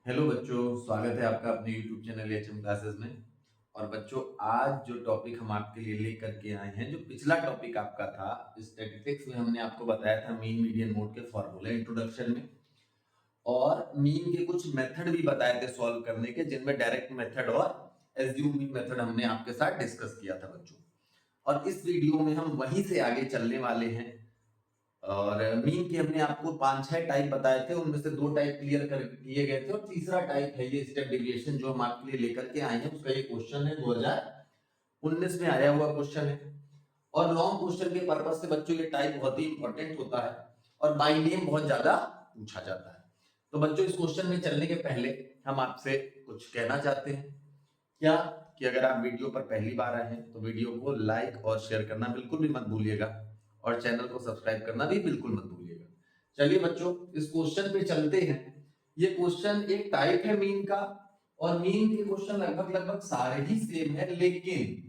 Hello बच्चों, स्वागत है आपका अपने YouTube चैनल एचएम क्लासेस में। और बच्चों, आज जो टॉपिक हम आपके लिए लेकर के आए हैं, जो पिछला टॉपिक आपका था स्टैटिस्टिक्स में, हमने आपको बताया था मीन मीडियन मोड के फॉर्मूले इंट्रोडक्शन में, और मीन के कुछ मेथड भी बताए थे सॉल्व करने के, जिनमें डायरेक्ट मेथड और एज्यूमिंग मेथड हमने आपके साथ डिस्कस किया था बच्चों। और इस वीडियो में हम वहीं से आगे चलने वाले हैं। और मीन के हमने आपको 5-6 टाइप बताए थे, उनमें से 2 टाइप क्लियर कर किए गए थे, और तीसरा टाइप है ये स्टेप डेविएशन जो हम आपके लिए लेकर के आए हैं। उसका ये क्वेश्चन है, 2019 में आया हुआ क्वेश्चन है। और लॉन्ग क्वेश्चन के पर्पज से बच्चों ये टाइप बहुत ही इंपॉर्टेंट होता है, और बाय नेम बहुत ज्यादा पूछा जाता है। तो बच्चों, इस क्वेश्चन में चलने के पहले हम आपसे कुछ कहना चाहते हैं। क्या कि अगर आप वीडियो पर पहली बार आए हैं तो वीडियो को लाइक और शेयर करना बिल्कुल भी मत भूलिएगा, और चैनल को सब्सक्राइब करना भी बिल्कुल मत भूलिएगा। चलिए बच्चों, इस क्वेश्चन पे चलते हैं। ये क्वेश्चन एक टाइप है मीन का, और मीन के क्वेश्चन लगभग लगभग सारे ही सेम है, लेकिन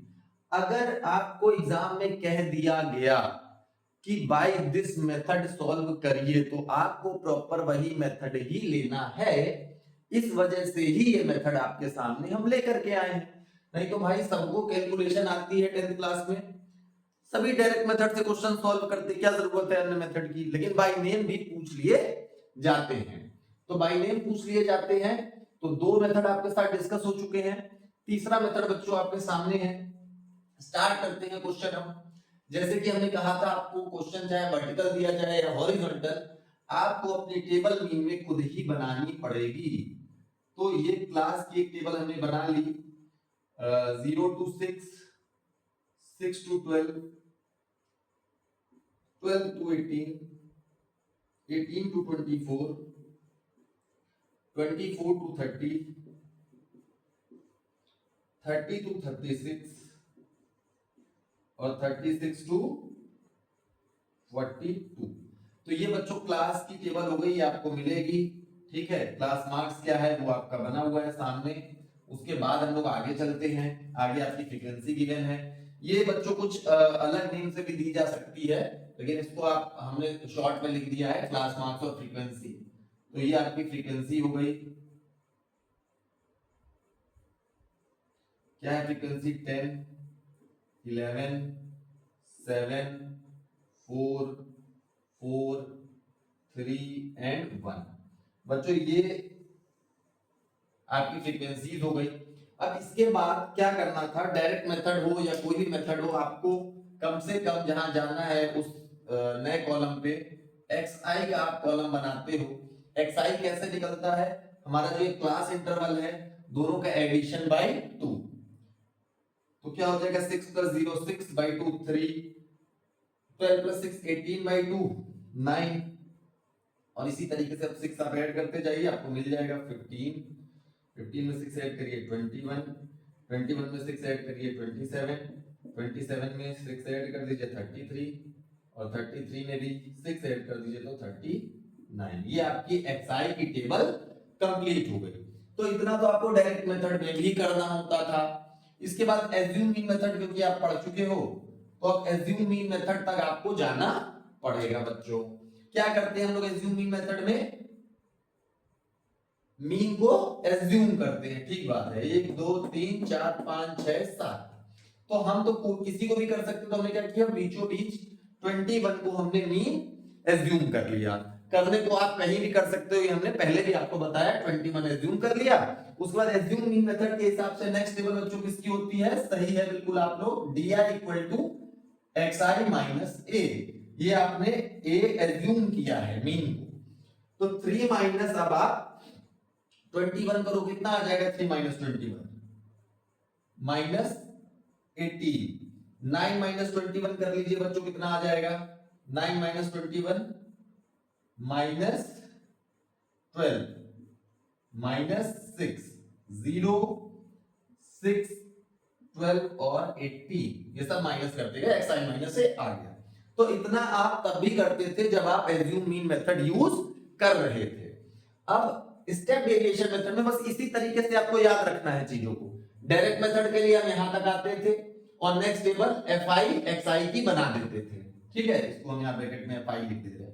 अगर आपको एग्जाम में कह दिया गया कि बाय दिस मेथड सॉल्व करिए, तो आपको प्रॉपर वही मेथड ही लेना है। इस वजह से ही ये मेथड आपके सामने हम लेकर के आए हैं। नहीं तो भाई, सबको कैलकुलेशन आती है 10th क्लास में, सभी डायरेक्ट मेथड से क्वेश्चन सॉल्व करते, क्या जरूरत है अन्य मेथड की। लेकिन बाय नेम भी पूछ लिए जाते हैं। तो बाय नेम पूछ लिए जाते हैं, तो 2 मेथड आपके साथ डिस्कस हो चुके हैं। तीसरा मेथड बच्चों आपके सामने है। स्टार्ट करते हैं क्वेश्चन हम। जैसे कि हमने कहा था, आपको क्वेश्चन चाहे वर्टिकल दिया जाए या हॉरिजॉन्टल, आपको अपनी टेबल मीन में खुद ही बनानी पड़ेगी। तो ये क्लास की एक टेबल हमने बना ली, 0 to 6, 6 to 12, 12 to 18, 18 to 24, 24 to 30, 30 to 36, और 36 to 42। तो ये बच्चों क्लास की टेबल हो गई, आपको मिलेगी। ठीक है, क्लास मार्क्स क्या है वो आपका बना हुआ है सामने। उसके बाद हम लोग आगे चलते हैं। आगे आपकी फ्रीक्वेंसी गिवन है। ये बच्चों कुछ अलग नेम से भी दी जा सकती है, लेकिन इसको आप हमने शॉर्ट में लिख दिया है, क्लास मार्क्स और फ्रीक्वेंसी। तो ये आपकी फ्रीक्वेंसी हो गई। क्या है फ्रीक्वेंसी? 10, 11, 7, 4, 4, 3 एंड 1। बच्चों, ये आपकी फ्रीक्वेंसीज हो गई। अब इसके बाद क्या करना था, डायरेक्ट मेथड हो या कोई भी मेथड हो, आपको कम से कम जहां जाना है उस नए कॉलम पे xi का आप कॉलम बनाते हो। xi कैसे निकलता है? हमारा जो क्लास इंटरवल है, दोनों का एडिशन बाय 2। तो क्या हो जाएगा? 6 + 0 6/2 3, 12 + 6 18/2 9। और इसी तरीके से अब 6 आप ऐड करते जाइए, आपको मिल जाएगा 15। 15 में 6 ऐड करिए 21, 21 में 6 ऐड करिए 27, 27 में 6 ऐड कर दीजिए 33, और 33 में भी 6 ऐड कर दीजिए तो 39। ये आपकी xi की टेबल कंप्लीट हो गई। तो इतना तो आपको डायरेक्ट मेथड में भी करना होता था। इसके बाद एज्यूम मीन मेथड, क्योंकि आप पढ़ चुके हो, तो अब एज्यूम मीन मेथड तक आपको जाना पड़ेगा बच्चों। क्या करते हैं हम लोग एज्यूम मीन मेथड में? मीन को एज्यूम करते हैं। ठीक बात है, 1 2 3 4 5 6 7। तो हम तो किसी को भी कर सकते, तो हमने क्या किया, बीचों बीच 21 को हमने मीन एज्यूम कर लिया। करने को आप कहीं भी कर सकते हो, ये हमने पहले भी आपको बताया। 21 एज्यूम कर लिया। उसके बाद एज्यूम मीन मेथड के हिसाब से नेक्स्ट टेबल बच्चों किसकी होती है? सही है बिल्कुल आप लोग, di = xi - a। ये आपने a एज्यूम किया है मीन को। तो 3 माइनस, अब आप 21 करो, कितना आ जाएगा? 3 - 21 -18। 9 - 21 कर लीजिए बच्चों, कितना आ जाएगा? 9 - 21 -12 -6 0 6 12 और 18। ये सब माइनस करते गए, xi माइनस से आ गया। तो इतना आप तब भी करते थे जब आप एज्यूम मीन मेथड यूज कर रहे थे। अब स्टेप डेविएशन मेथड में बस इसी तरीके से आपको याद रखना है चीजों को। डायरेक्ट मेथड के लिए हम यहां तक आते थे, और नेक्स्ट टेबल fi xi की बना देते थे। ठीक है, इसको हम यहां ब्रैकेट में fi लिख दे रहे हैं।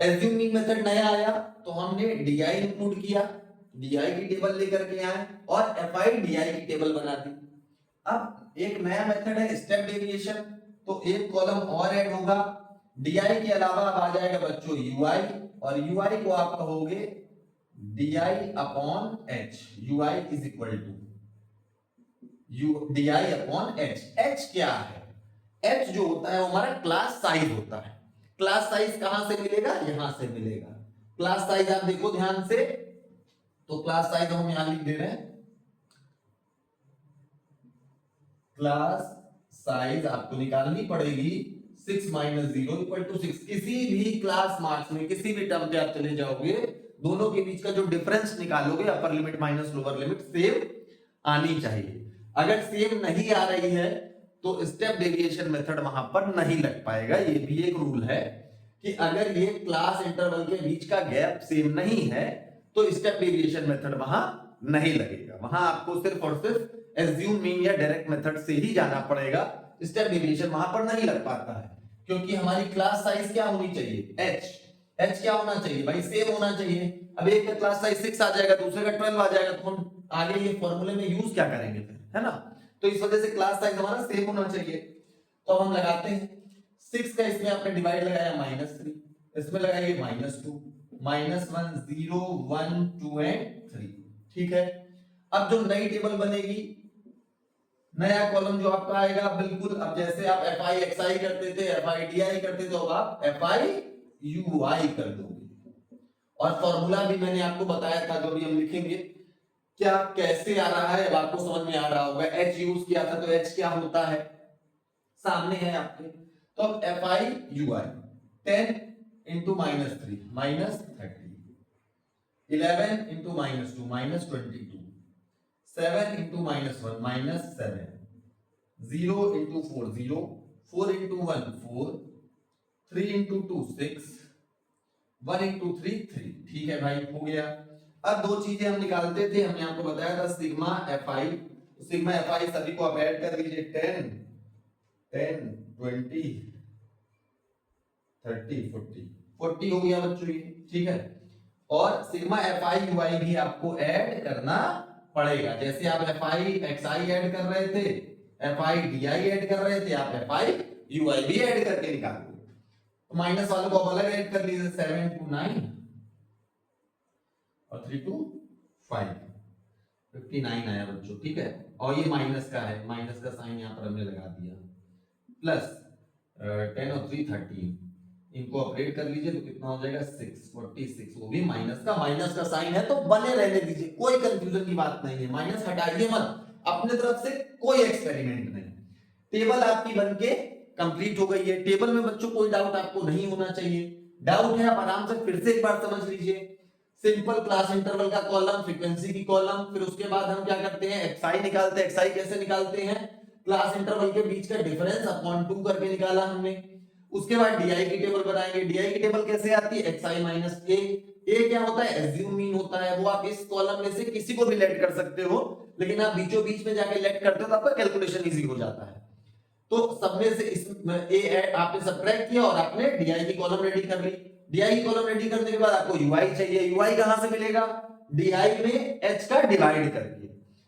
एज्यूम मीन मेथड नया आया तो हमने DI इंक्लूड किया, DI की टेबल लेकर के आए और FI DI की टेबल बना दी। अब एक नया मेथड है स्टेप डेविएशन, तो एक कॉलम और ऐड होगा, DI के अलावा अब आ जाएगा बच्चों UI, और UI को आप कहोगे DI upon H, UI is equal to DI upon H। H क्या है? H जो होता है वो हमारा क्लास साइज होता है। क्लास साइज कहां से मिलेगा? यहां से मिलेगा। क्लास साइज आप देखो ध्यान से, तो क्लास साइज हम यहां लिख दे रहे हैं, क्लास साइज आपको निकालनी पड़ेगी 6 माइनस 0 इक्वल टू 6। किसी भी क्लास मार्क्स में किसी भी टर्म पे आप चले जाओगे, दोनों के बीच का जो डिफरेंस निकालोगे upper limit minus lower limit same आनी चाहिए। अगर सेम नहीं आ रही है तो स्टेप डेविएशन मेथड वहां पर नहीं लग पाएगा। ये भी एक रूल है कि अगर ये क्लास इंटरवल के बीच का गैप सेम नहीं है तो स्टेप डेविएशन मेथड वहां नहीं लगेगा। वहां आपको सिर्फ और सिर्फ एज्यूम मीन या डायरेक्ट मेथड से ही जाना पड़ेगा। स्टेप डेविएशन वहां पर नहीं लग पाता है क्योंकि हमारी क्लास साइज क्या होनी चाहिए? H क्या होना चाहिए भाई? सेम होना चाहिए। अब एक का क्लास साइज 6 आ जाएगा, दूसरे का 12 आ जाएगा, तो हम आगे ये फॉर्मूले में यूज क्या करेंगे फिर, है ना? तो इस वजह से क्लास साइज हमारा सेम होना चाहिए। तो हम लगाते हैं 6 का, इसमें आपने डिवाइड लगाया -3, इसमें लगाइए -2, -1 0 1 2 एंड 3। ठीक है। अब जो नई टेबल बनेगी, नया कॉलम जो आपका आएगा, बिल्कुल अब जैसे आप FI XI करते थे, FI DI करते थे, अब आप FI UI कर दोगे। और फॉर्मूला भी मैंने आपको बताया था, जो भी हम लिखेंगे क्या कैसे आ रहा है, अब आपको समझ में आ रहा होगा। H यूज किया था तो H क्या होता है सामने है आपके। तो अब FI UI 10 into -3 -30, 11 into -2 -22, 7 into -1 -7, 0 into 4 0, 4 into 1 4, 3 into 2 6, 1 into 3 3। ठीक है भाई, हो गया। अब दो चीजें हम निकालते थे, हमने आपको बताया था सिग्मा FI। सिग्मा FI सभी को आप ऐड कर लीजिए, 10 10 20 30 40 40 हो गया बच्चों ये। ठीक है। और सिग्मा FI UI भी आपको ऐड करना पड़ेगा। जैसे आप FI XI ऐड कर रहे थे, FI DI ऐड कर रहे थे, आप FI UI भी ऐड करके निकालोगे। तो माइनस वालों को अलग ऐड कर लीजिए, 7 to 9 और 3 to 5, 59 आया बच्चों। ठीक है। और ये माइनस का है, माइनस का साइन यहाँ पर हमने लगा दिया, प्लस 10 और 3 13, इनको ऑपरेट कर लीजिए तो कितना हो जाएगा 6 46। वो भी माइनस का साइन है तो बने रहने दीजिए, कोई कंफ्यूजन की बात नहीं है। माइनस हटाइए मत, अपने तरफ से कोई एक्सपेरिमेंट नहीं। टेबल आपकी बनके कंप्लीट हो गई है। टेबल में बच्चों कोई डाउट आपको नहीं होना चाहिए। डाउट है आप आराम से फिर से एक बार समझ लीजिए। सिंपल क्लास इंटरवल का कॉलम, फ्रीक्वेंसी की कॉलम, फिर उसके बाद हम क्या करते हैं XI निकालते हैं। XI कैसे निकालते हैं? क्लास इंटरवल के बीच का डिफरेंस अपॉन 2 करके निकाला हमने। उसके बाद DI की टेबल बनाएंगे। DI की टेबल कैसे आती है? XI माइनस A क्या होता है? एज्यूम मीन होता है। वो आप इस कॉलम में से किसी को भी लेट कर सकते हो, लेकिन आप बीचों बीच में जाके लेट करते हो तो आपका कैलकुलेशन इजी हो जाता है। तो सब में से इस A आपने सब्ट्रैक्ट किया और आपने DI की कॉलम रेडी कर ली। DI की कॉलम रेडी करने के बाद आपको UI चाहिए। UI कहां से मिलेगा? DI में H का डिवाइड करके।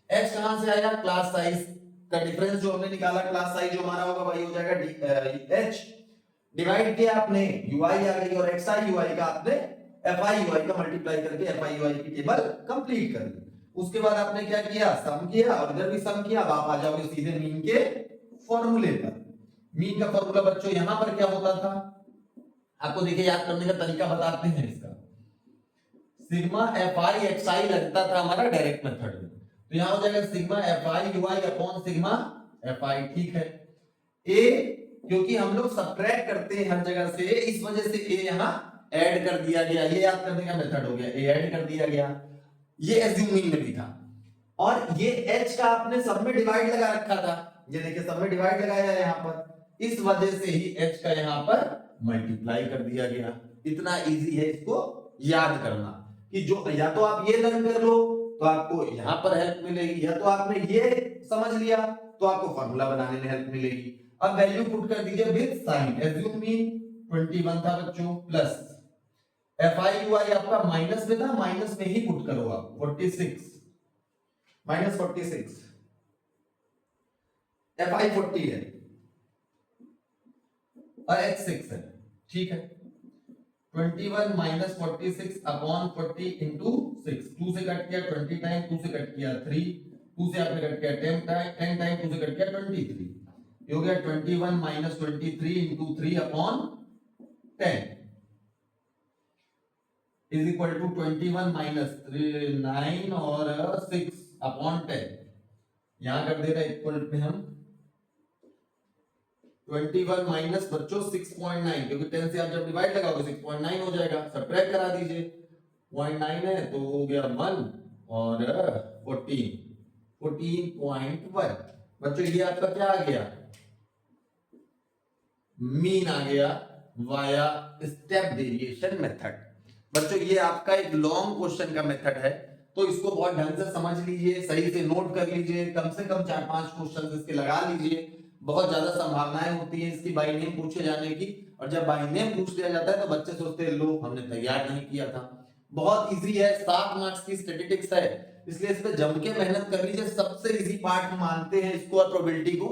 H कहां से आएगा? क्लास साइज का डिफरेंस जो हमने निकाला, क्लास साइज जो हमारा होगा वही हो जाएगा H। डिवाइड किया आपने, UI आ गई, और XI UI का आपने FI UI का मल्टीप्लाई करके FI UI की टेबल कंप्लीट कर ली। उसके बाद आपने क्या किया? सम किया, और इधर भी सम किया। अब आप आ जाओगे सीधे मीन के फॉर्मूले पर। मीन का फॉर्मूला बच्चों यहां पर क्या होता था आपको देखिए याद करने का तरीका बताते हैं इसका। सिग्मा FI XI लगता था हमारा डायरेक्ट मेथड में, तो यहां हो जाएगा sigma FI UI upon sigma FI। ठीक है। A क्योंकि हम लोग सब्ट्रैक्ट करते हैं हर जगह से, इस वजह से A यहां ऐड कर दिया गया। ये याद करने का मेथड हो गया, A ऐड कर दिया गया। ये एज्यूम मीन में भी था। और ये H का आपने सब में डिवाइड लगा रखा था, ये देखिए सब में डिवाइड लगाया है यहां पर, इस वजह से ही H का यहां पर मल्टीप्लाई कर दिया गया। इतना इजी है इसको याद करना कि जो या तो आप ये लर्न कर लो तो आपको यहां पर हेल्प मिलेगी, या तो आपने ये समझ लिया तो आपको फॉर्मूला बनाने में हेल्प मिलेगी। अब वैल्यू पुट कर दीजिए विद साइन। एज्यूम मीन 21 था बच्चों, प्लस FIUI आपका माइनस में था, माइनस में ही पुट करो आप 46 माइनस 46, FI 40 है और H 6 है, ठीक है। 21 माइनस 46 अपॉन 40 इंटू 6, 2 से कट किया 20 टाइम, 2 से कट किया 3, 2 से आपने कट किया 10 टाइम, 2 से कट किया 23, ये हो गया 21 minus 23 into 3 upon 10 is equal to 21 minus 9 और 6 अपॉन 10, यहां कर दे रहे इक्वल पे हम 21 माइनस बच्चों 6.9, क्योंकि 10 से आप जब डिवाइड लगाओगे 6.9 हो जाएगा, सब्ट्रैक्ट करा दीजिए, 0.9 है तो हो गया 1 और 14.1 बच्चों, ये आपका क्या आ गया, मीन आ गया वाया स्टेप डेविएशन मेथड। बच्चों ये आपका एक लॉन्ग क्वेश्चन का मेथड है, तो इसको बहुत ढंग से समझ लीजिए, सही से नोट कर लीजिए, कम से कम 4-5 क्वेश्चन इसके लगा लीजिए। बहुत ज्यादा संभावनाएं होती है इसकी बाय नेम पूछे जाने की, और जब बाय नेम पूछ लिया जाता है तो बच्चे सोचते हैं लो हमने तैयार नहीं किया था। बहुत इजी है, 7 मार्क्स की स्टैटिस्टिक्स है, इसलिए इस पे जम के मेहनत कर लीजिए। सबसे इजी पार्ट मानते हैं इसको और प्रोबेबिलिटी को,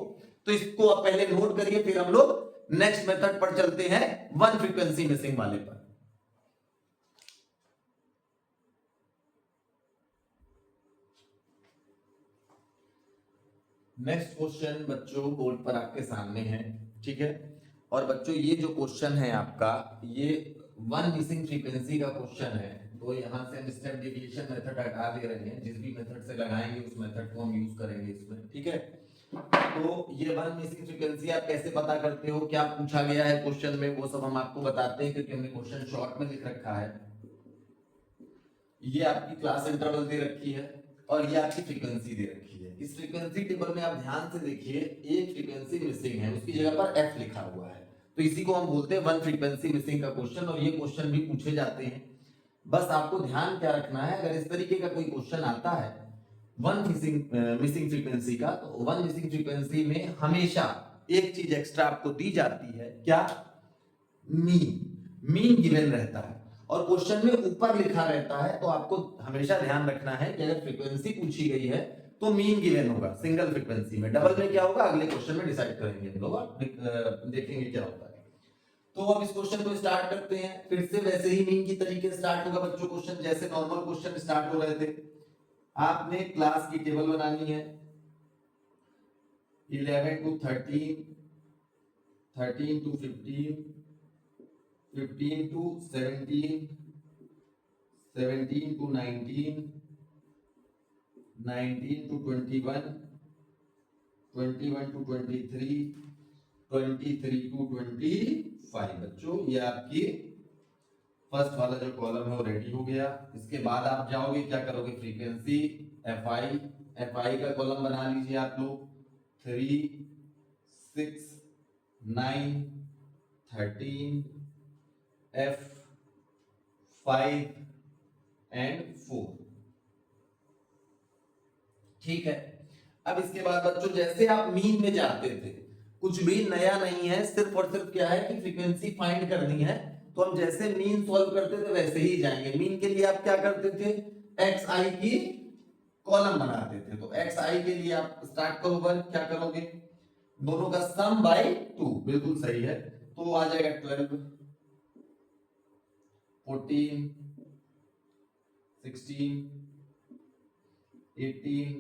तो इसको आप पहले नोट करिए, फिर हम लोग नेक्स्ट मेथड पर चलते हैं, वन फ्रीक्वेंसी मिसिंग वाले पर। नेक्स्ट क्वेश्चन बच्चों बोर्ड पर आपके सामने है, ठीक है। और बच्चों ये जो क्वेश्चन है आपका, ये वन मिसिंग फ्रीक्वेंसी का क्वेश्चन है, तो यहां से हम स्टेप डेविएशन मेथड हटा दे रहे हैं, जिस भी मेथड से लगाएंगे उस मेथड को हम यूज करेंगे इसमें, ठीक है। तो ये वन मिसिंग फ्रीक्वेंसी आप कैसे पता करते हो, क्या पूछा गया है क्वेश्चन में, वो सब हम आपको बताते हैं, क्योंकि हमने क्वेश्चन शॉर्ट में लिख रखा है। ये आपकी क्लास इंटरवल दे रखी है और ये आपकी फ्रीक्वेंसी दे रखी है। इस फ्रीक्वेंसी टेबल में आप ध्यान से देखिए, एक फ्रीक्वेंसी मिसिंग है, उसकी जगह पर एफ लिखा हुआ है, तो इसी को हम बोलते हैं वन फ्रीक्वेंसी मिसिंग का क्वेश्चन, और ये क्वेश्चन भी पूछे जाते हैं। बस आपको ध्यान क्या रखना है, अगर इस तरीके का कोई क्वेश्चन आता है वन मिसिंग फ्रीक्वेंसी का, तो वन मिसिंग फ्रीक्वेंसी में हमेशा एक चीज एक्स्ट्रा आपको दी जाती है, क्या, मीन गिवन रहता है, और क्वेश्चन में ऊपर लिखा रहता है, तो आपको हमेशा ध्यान रखना है कि अगर फ्रीक्वेंसी पूछी गई है तो मीन गिवन होगा सिंगल फ्रीक्वेंसी में, डबल में क्या होगा अगले क्वेश्चन में डिसाइड करेंगे हम लोग, देखेंगे क्या होता है। तो अब इस क्वेश्चन को स्टार्ट करते हैं, फिर से वैसे ही मीन की तरीके से स्टार्ट होगा बच्चों क्वेश्चन, जैसे नॉर्मल क्वेश्चन स्टार्ट हो रहे थे। आपने क्लास की टेबल बनानी है 11 to 13, 13 to 15, 15 to 17, 17 to 19, 19 to 21, 21 to 23, 23 to 25। बच्चों ये आपकी फर्स्ट वाला जो कॉलम है वो रेडी हो गया। इसके बाद आप जाओगे क्या करोगे, फ्रीक्वेंसी एफआई का कॉलम बना लीजिए आप लोग, 3, 6, 9, 13, F5 एंड 4, ठीक है। अब इसके बाद बच्चों जैसे आप मीन में जाते थे, कुछ भी नया नहीं है, सिर्फ और सिर्फ क्या है कि फ्रीक्वेंसी फाइंड करनी है, तो हम जैसे मीन सॉल्व करते थे वैसे ही जाएंगे। मीन के लिए आप क्या करते थे, एक्स आई की कॉलम बनाते थे, तो एक्स आई के लिए आप स्टार्ट करो वर्क, क्या करोगे, दोनों का सम बाय 2, बिल्कुल सही है, तो आ जाएगा 12, 14, 16, 18,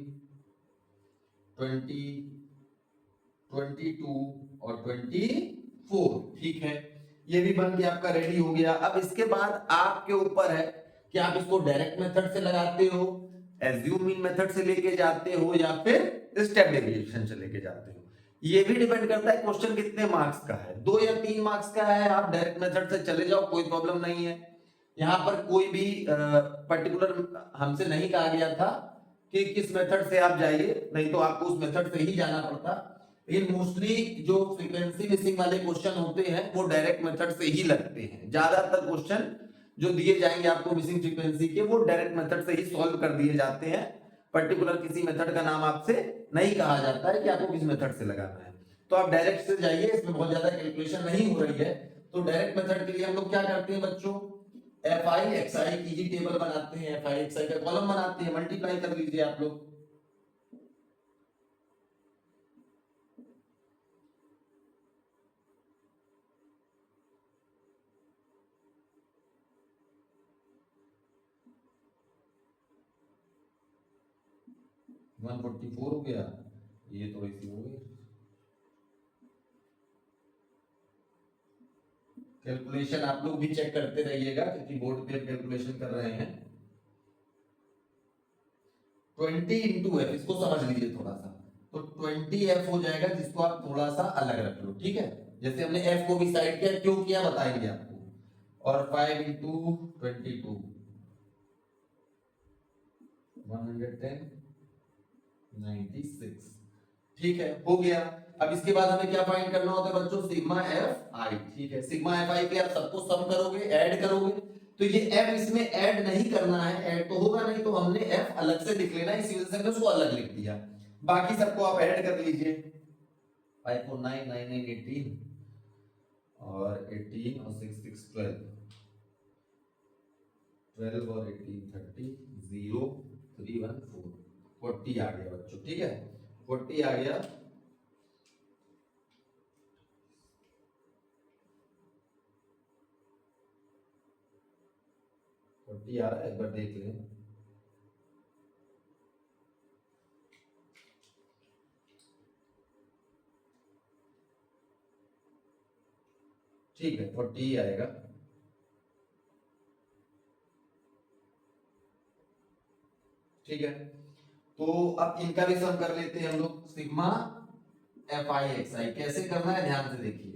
20, 22 और 24, ठीक है। ये भी बन के आपका रेडी हो गया। अब इसके बाद आपके ऊपर है कि आप इसको डायरेक्ट मेथड से लगाते हो, एज्यूम मीन मेथड से लेके जाते हो, या फिर स्टेप डेविएशन से लेके जाते हो। ये भी डिपेंड करता है क्वेश्चन कितने मार्क्स का है, 2 या 3 मार्क्स का है, आप डायरेक्ट मेथड से चले जाओ, कोई प्रॉब्लम नहीं है। यहाँ पर कोई भी पर्टिकुलर हमसे नहीं कहा गया था कि किस मेथड से आप जाइए, नहीं तो आपको उस मेथड से ही जाना पड़ता। लेकिन मोस्टली जो फ्रीक्वेंसी मिसिंग वाले क्वेश्चन होते हैं वो डायरेक्ट मेथड से ही लगते हैं। ज्यादातर क्वेश्चन जो दिए जाएंगे आपको मिसिंग फ्रीक्वेंसी के, वो डायरेक्ट मेथड से ही सॉल्व कर दिए जाते हैं। पर्टिकुलर किसी मेथड का नाम आपसे नहीं कहा जाता है कि आपको किस मेथड से लगाना है, तो आप डायरेक्ट से जाइए, इसमें बहुत ज्यादा कैलकुलेशन नहीं हो रही है। तो डायरेक्ट मेथड के लिए हम लोग क्या करते हैं बच्चों, एफ आई एक्स आई की ही टेबल बनाते हैं, एफ आई एक्स आई का कॉलम बनाते हैं, मल्टीप्लाई कर लीजिए आप लोग। वन 144 हो गया, ये थोड़ी सी हो गई। कैलकुलेशन आप लोग भी चेक करते रहिएगा क्योंकि बोर्ड पे कैलकुलेशन कर रहे हैं। 20 इंटू एफ, इसको समझ लीजिए थोड़ा सा, तो 20 एफ हो जाएगा, जिसको आप थोड़ा सा अलग रख लो, ठीक है। जैसे हमने एफ को भी साइड किया, क्यों किया बताएंगे आपको। और 5 इंटू 22 110 96, ठीक है, हो गया। अब इसके बाद हमें क्या फाइंड करना होता है बच्चों, सिग्मा एफ आई, ठीक है। सिग्मा एफ आई के आप सबको सम करोगे, ऐड करोगे, तो ये एफ इसमें ऐड नहीं करना है, ऐड तो होगा नहीं, तो हमने एफ अलग से लिख लेना है, इसी वजह से हमने उसको अलग लिख दिया। बाकी सबको आप ऐड कर लीजिए, 5 4 9 9 9 18 और 18 और 6 6 12 12 और 18 30 0 3 1 4 40 आ गया बच्चों, ठीक है, 40 आ गया। आ रहा है, एक बार देख लें। ठीक है, 40 आएगा। ठीक है, तो अब इनका भी सम कर लेते हैं हम लोग। सिग्मा एफ आई एक्स आई कैसे करना है, ध्यान से देखिए।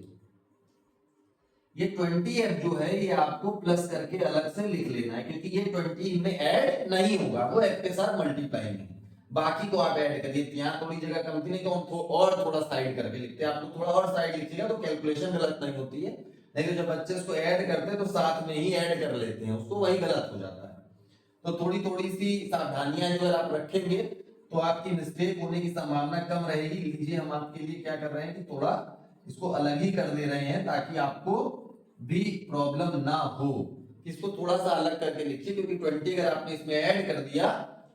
ये 20f जो है ये आपको प्लस करके अलग से लिख लेना है, क्योंकि ये 20 इनमें ऐड नहीं होगा, वो f के साथ मल्टीप्लाई में। बाकी को आप ऐड करिए, यहाँ थोड़ी जगह कम थी, नहीं तो और थोड़ा साइड करके लिखते हैं। आप लोग थोड़ा और साइड लिखिएगा तो कैलकुलेशन गलत नहीं होती है, नहीं तो जब बच्चे उसको ऐड करते हैं तो साथ में ही ऐड कर लेते हैं उसको, वही गलत हो जाता है। तो थोड़ी थोड़ी सी सावधानियां जो आप रखेंगे तो आपकी मिस्टेक होने की संभावना कम रहेगी। लीजिए, हम आपके लिए क्या कर रहे हैं कि थोड़ा इसको अलग ही कर दे रहे हैं ताकि आपको भी प्रॉब्लम ना हो। इसको थोड़ा सा अलग करके लिखिए, क्योंकि 20 अगर आपने इसमें ऐड कर दिया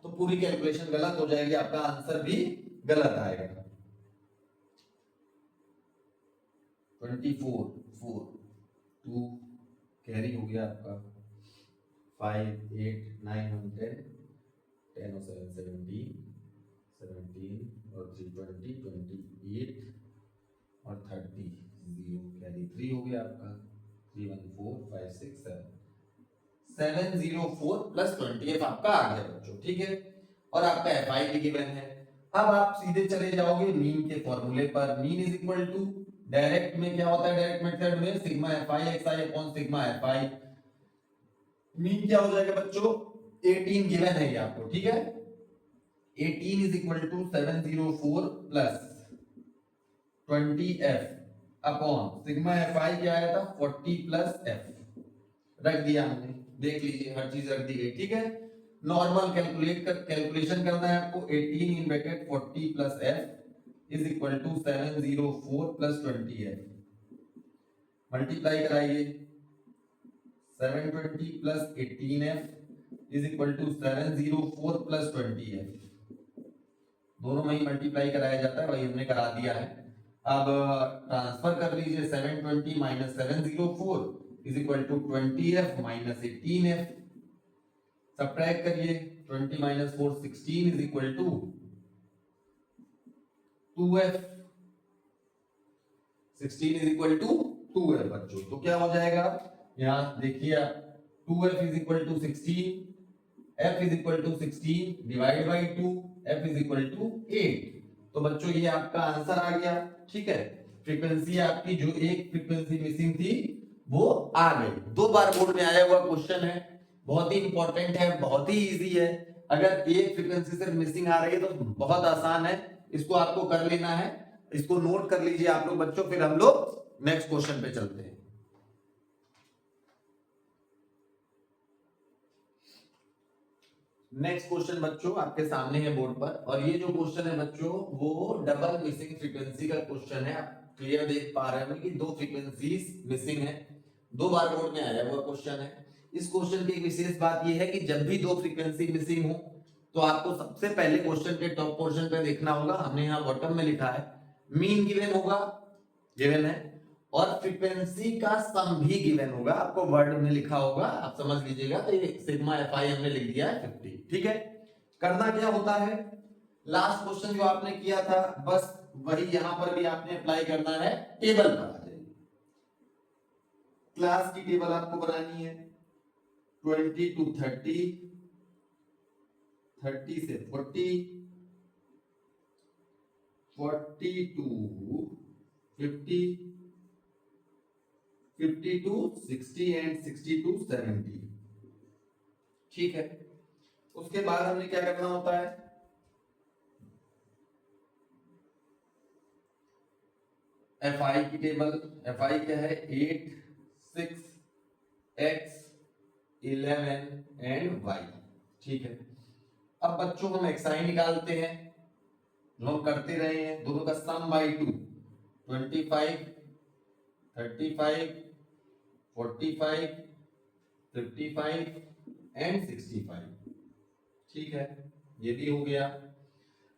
तो पूरी कैलकुलेशन गलत हो जाएगी, आपका आंसर भी गलत आएगा। 24 4 2 कैरी हो गया आपका, 5 8 9 1 10 10 और 7 17 17 और 3 20 28 और 30 0 कैरी 3 हो गया आपका, 3 1 4 5 6 7 704 प्लस 20 आपका आ गया बच्चों, ठीक है। और आपका एफ आई भी गिवन है। अब आप सीधे चले जाओगे मीन के फॉर्मूले पर। Mean is equal to, direct में क्या होता है, डायरेक्ट मेथड में sigma f i x i upon sigma f i. Mean क्या हो जाएगा बच्चों, 18 गिवन है ये आपको, ठीक है। 18 is equal to 704 plus 20f upon sigma f i क्या आया था, 40 प्लस f रख दिया हमने, देख लीजिए हर चीज रख दी गई, ठीक है। नॉर्मल कैलकुलेशन करना है आपको। 18 in bracket 40 plus f is equal to 704 plus 20f, multiply कराइए। 720 plus 18f is equal to 704 plus 20f, दोनों में ही मल्टीप्लाई कराया जाता है, वही हमने करा दिया है। अब ट्रांसफर कर लीजिए, 720 minus 704 is equal to 20f minus 18f, subtract करिए, 20 minus 4 16 is equal to 2f, 16 is equal to 2f बच्चों। तो क्या हो जाएगा, यहाँ देखिए आप, 2f is equal to 16, f is equal to 16 divide by 2, f is equal to 8। तो बच्चों ये आपका आंसर आ गया, ठीक है। फ्रीक्वेंसी आपकी जो एक फ्रीक्वेंसी मिसिंग थी वो आ गई। 2 बार बोर्ड में आया हुआ क्वेश्चन है, बहुत ही इंपॉर्टेंट है, बहुत ही इजी है। अगर एक फ्रीक्वेंसी सिर्फ मिसिंग आ रही है तो बहुत आसान है, इसको आपको कर लेना है, इसको नोट कर लीजिए आप लोग बच्चों, फिर हम लोग नेक्स्ट क्वेश्चन पे चलते हैं। नेक्स्ट क्वेश्चन बच्चों आपके सामने है बोर्ड पर, और ये जो क्वेश्चन है बच्चों वो डबल मिसिंग फ्रीक्वेंसी का क्वेश्चन है। आप क्लियर देख पा रहे हैं कि 2 फ्रीक्वेंसीज मिसिंग है, 2 बार बोर्ड में आया हुआ क्वेश्चन है। इस क्वेश्चन की एक विशेष बात यह है कि जब भी दो फ्रीक्वेंसी मिसिंग हो तो आपको सबसे पहले क्वेश्चन के टॉप पोर्शन पे देखना होगा। हमने यहाँ बॉटम में लिखा है मीन गिवन होगा, गिवन है, और फ्रीक्वेंसी का सम भी गिवन होगा। आपको वर्ड में लिखा होगा, आप समझ लीजिएगा। तो ये सिग्मा एफ आई हमने लिख दिया है 50। ठीक है, करना क्या होता है, लास्ट क्वेश्चन जो आपने किया था बस वही यहां पर भी आपने अप्लाई करना है। टेबल पर आ जाइए, क्लास की टेबल आपको बनानी है 20 to 30, 30 से 40, 40 to 50, 50 to 60 and 60 to 70। ठीक है, उसके बाद हमने क्या करना होता है, एफ आई की टेबल। एफ आई क्या है, 8, 6, x, 11 एंड y। ठीक है, अब बच्चों हम एक्स आई निकालते हैं, जो हम करते रहे हैं। दोनों का सम बाई 2, 25, 35, 45, 55 एंड 65। ठीक है, ये भी हो गया।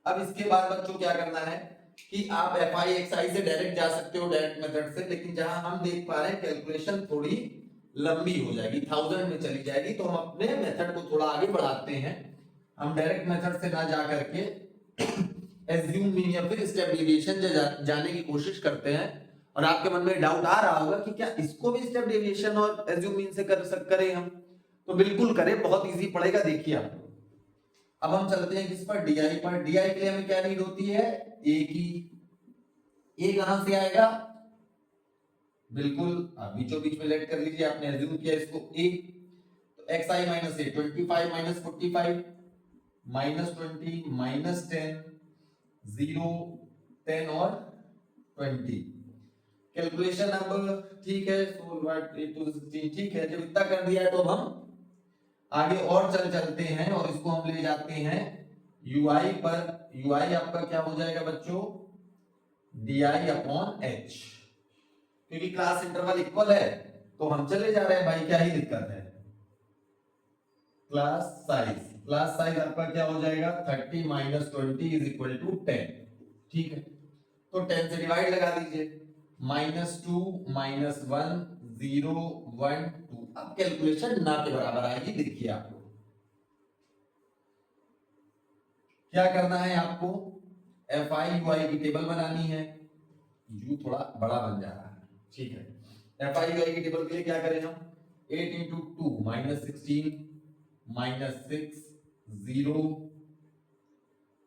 अब इसके बाद बच्चों क्या करना है कि आप एफ आई एक्स आई से डायरेक्ट जा सकते हो, डायरेक्ट मेथड से, लेकिन जहां हम देख पा रहे हैं कैलकुलेशन थोड़ी लंबी हो जाएगी, 1000 में चली जाएगी, तो हम अपने मेथड को थोड़ा आगे बढ़ाते हैं। हम डायरेक्ट मेथड से ना जा करके एज्यूम मीन या फिर स्टेप डेविएशन जाने की कोशिश करते हैं। और आपके मन में डाउट आ रहा होगा कि क्या इसको भी स्टेप डेविएशन और एज्यूम मीन से करें हम, तो बिल्कुल करें, बहुत इजी पड़ेगा। देखिए आप, अब हम चलते हैं किस पर, डीआई पर। डीआई के लिए हमें क्या नीड होती है, ए की। ए कहां से आएगा, बिल्कुल आप बीचों बीच में लेट कर लीजिए, आपने एज्यूम किया इसको ए, तो एक्स आई माइनस ए, 25 माइनस 45 माइनस 20 माइनस 10, 0, 10 और 20। कैलकुलेशन अब ठीक है, 16 ठीक है। जब इतना कर दिया है तो अब हम आगे और चलते हैं और इसको हम ले जाते हैं ui पर। ui आपका क्या हो जाएगा बच्चों, di अपॉन h, क्योंकि क्लास इंटरवल इक्वल है तो हम चले जा रहे हैं भाई, क्या ही दिक्कत है। क्लास साइज आपका क्या हो जाएगा, 30 माइनस 20 इज इक्वल टू 10। ठीक है, तो 10 से डिवाइड लगा दीजिए, -2 -1 0 1 2। अब कैलकुलेशन ना के बराबर आएगी। देखिए आपको क्या करना है, आपको एफ आई यू आई की टेबल बनानी है। यू थोड़ा बड़ा बन जा रहा है, ठीक है। एफ आई यू आई की टेबल के लिए क्या करें हम, 8 इंटू 2 -16 -6 0,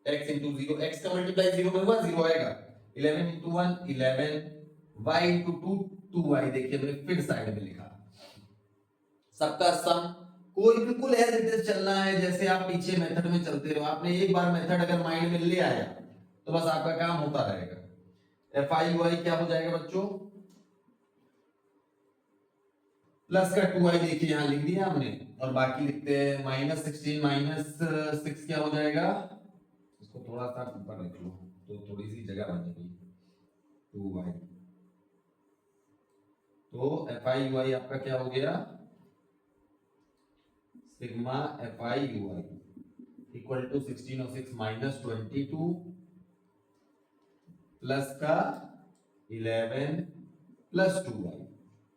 x इंटू 0, x का मल्टीप्लाई 0 में हुआ 0 आएगा, 11 इंटू 1 11, y इंटू 2 2y। देखिए मैंने फिर साइड में लिखा, सबका सम। कोई बिल्कुल एज इट इज चलना है, जैसे आप पीछे मेथड में चलते रहो। आपने एक बार मेथड अगर माइंड में ले आया तो बस आपका काम होता रहेगा। एफ आई यू आई क्या हो जाएगा बच्चों, प्लस का 2i देखिए यहां लिख दिया हमने, और बाकी लिखते हैं -16 -6 क्या हो जाएगा, इसको थोड़ा सा ऊपर लिख लो तो थोड़ी सी जगह बनेगी, 2y। तो एफ आई यू आई आपका क्या हो गया, sigma f i u i equal to 16 और 6 -22 प्लस का 11 प्लस 2y।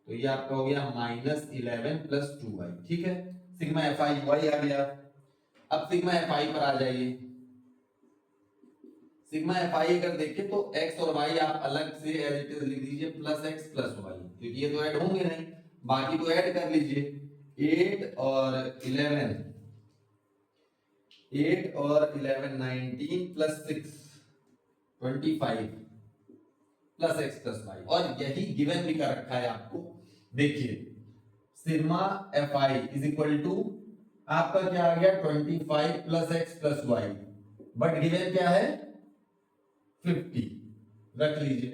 तो ये आपका हो गया -11 प्लस 2y। ठीक है, सिग्मा एफ आई यू आई आ गया। अब सिग्मा एफ आई पर आ जाइए। सिग्मा एफ आई अगर देखें तो x और y आप अलग से एज इट इज लिख दीजिए, प्लस x प्लस y, क्योंकि ये तो ऐड होंगे नहीं, बाकी तो ऐड कर लीजिए। 8 और 11 19 plus 6 25 plus x plus y, और यही गिवन भी कर रखा है आपको। देखिए sigma f i is equal to आपका क्या आ गया, 25 plus x plus y, but given क्या है 50, रख लीजिए।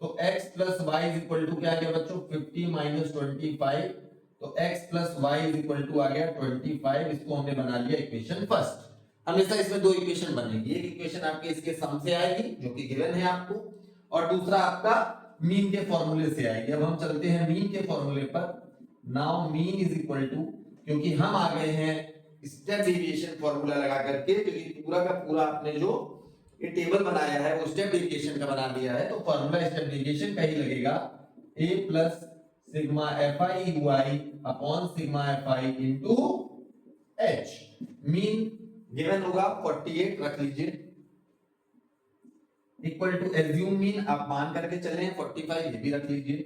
तो x plus y is equal to क्या आ गया बच्चों, 50 माइनस 25, तो x plus y is equal to आ गया 25। इसको हमने बना लिया इक्वेशन फर्स्ट। हमेशा इसमें दो इक्वेशन बनेगी, एक इक्वेशन आपके इसके सम से आएगी जो कि गिवन है आपको, और दूसरा आपका मीन के फॉर्मूले से आएगी। अब हम चलते हैं मीन के फॉर्मूले पर। Now mean is equal to क्योंकि हम आ गए हैं स्टेप डेविएशन फॉर्मूला लगा करके, क्योंकि पूरा का पूरा आपने जो ये टेबल बनाया है वो स्टेप डेविएशन का बना दिया है, तो फॉर्मूला स्टेप डेविएशन का ही लगेगा, a plus sigma fi y upon sigma fi into h। Mean given होगा 48, रख लीजिए, इक्वल टू एज्यूम मीन आप मान करके चले हैं 45, ये भी रख लीजिए,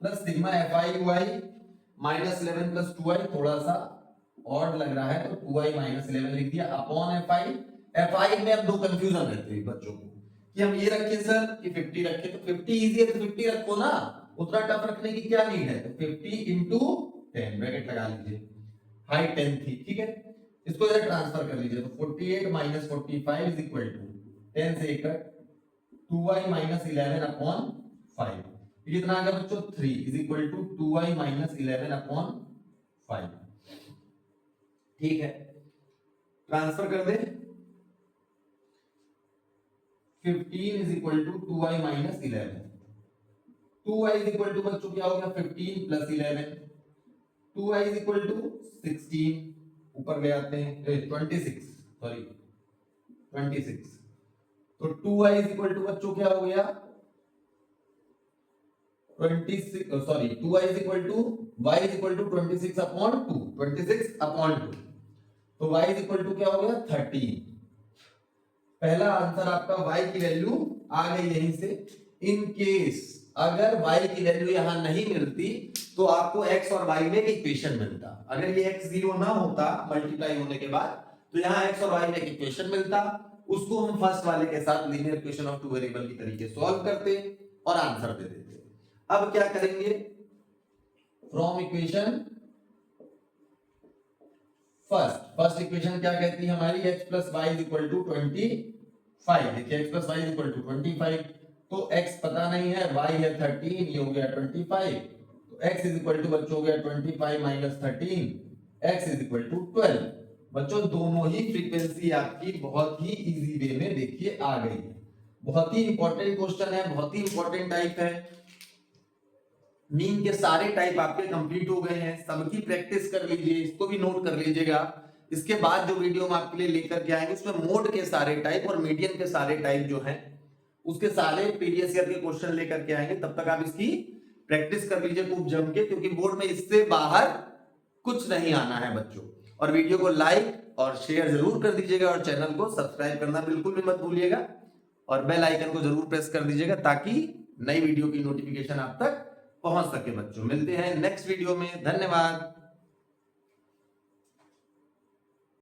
plus sigma fi y minus 11 plus 2i, थोड़ा सा ऑड लग रहा है तो 2i माइनस 11 लिख दिया, अपॉन fi में अब दो कंफ्यूजन रहते हैं बच्चों को कि हम ये रखें सर कि 50 रखें, तो 50 इजी है तो 50 रखो ना, उतना टफ रखने की क्या नीड है, तो 50 इंटू 10 ब्रैकेट लगा लीजिए, हाइट 10 थी, ठीक है, इसको इधर ट्रांसफर कर लीजिए, तो 48 माइनस 45 इज इक्वल टू 10 से कट 2i माइनस 11 अपॉन 5, कितना आ गया बच्चों 3 is equal to 2i minus 11 upon 5, ठीक है, ट्रांसफर कर दे, 15 is equal to 2i minus 11, 2i is equal to बच्चों क्या हो गया 15 plus 11, 2i is equal to 16, ऊपर ले आते हैं 26, सॉरी 26, तो 2i इज इक्वल टू बच्चों क्या हो गया 26, sorry 2i is equal to y is equal to 26 upon 2, 26 upon 2, तो y इज इक्वल टू क्या हो गया 13। पहला आंसर आपका y की वैल्यू आ गई यहीं से। इन केस अगर y की वैल्यू यहां नहीं मिलती तो आपको x और y में एक इक्वेशन मिलता, अगर ये x 0 ना होता मल्टीप्लाई होने के बाद तो यहां x और y में एक इक्वेशन मिलता, उसको हम फर्स्ट वाले के साथ linear equation of two variable की तरीके सॉल्व करते और आंसर दे देते। अब क्या करेंगे, फ्रॉम इक्वेशन फर्स्ट इक्वेशन क्या कहती है हमारी, x plus y is equal to 25, देखिए x plus y is equal to 25, तो x पता नहीं है, y है 13, ये हो गया 25, तो x इज इक्वल टू बच्चों हो गया 25 minus 13, x is equal to 12। बच्चों दोनों ही फ्रीक्वेंसी आपकी बहुत ही इजी वे में देखिए आ गई है, बहुत ही इंपॉर्टेंट क्वेश्चन है, बहुत ही इंपॉर्टेंट टाइप है। मीन के सारे टाइप आपके कंप्लीट हो गए हैं, सबकी प्रैक्टिस कर लीजिए, इसको भी नोट कर लीजिएगा। इसके बाद जो वीडियो हम आपके लिए लेकर के आएंगे उसमें मोड के सारे टाइप और मीडियन के सारे टाइप जो हैं उसके सारे प्रीवियस ईयर के क्वेश्चन लेकर के आएंगे, तब तक आप इसकी प्रैक्टिस कर लीजिए खूब जम के, क्योंकि बोर्ड में इससे बाहर कुछ नहीं आना है बच्चों। और वीडियो को लाइक और शेयर जरूर कर दीजिएगा और चैनल को सब्सक्राइब करना बिल्कुल भी मत भूलिएगा और बेल आइकन को जरूर प्रेस कर दीजिएगा ताकि नई वीडियो की नोटिफिकेशन आप तक पहुंच सके। बच्चों मिलते हैं नेक्स्ट वीडियो में, धन्यवाद।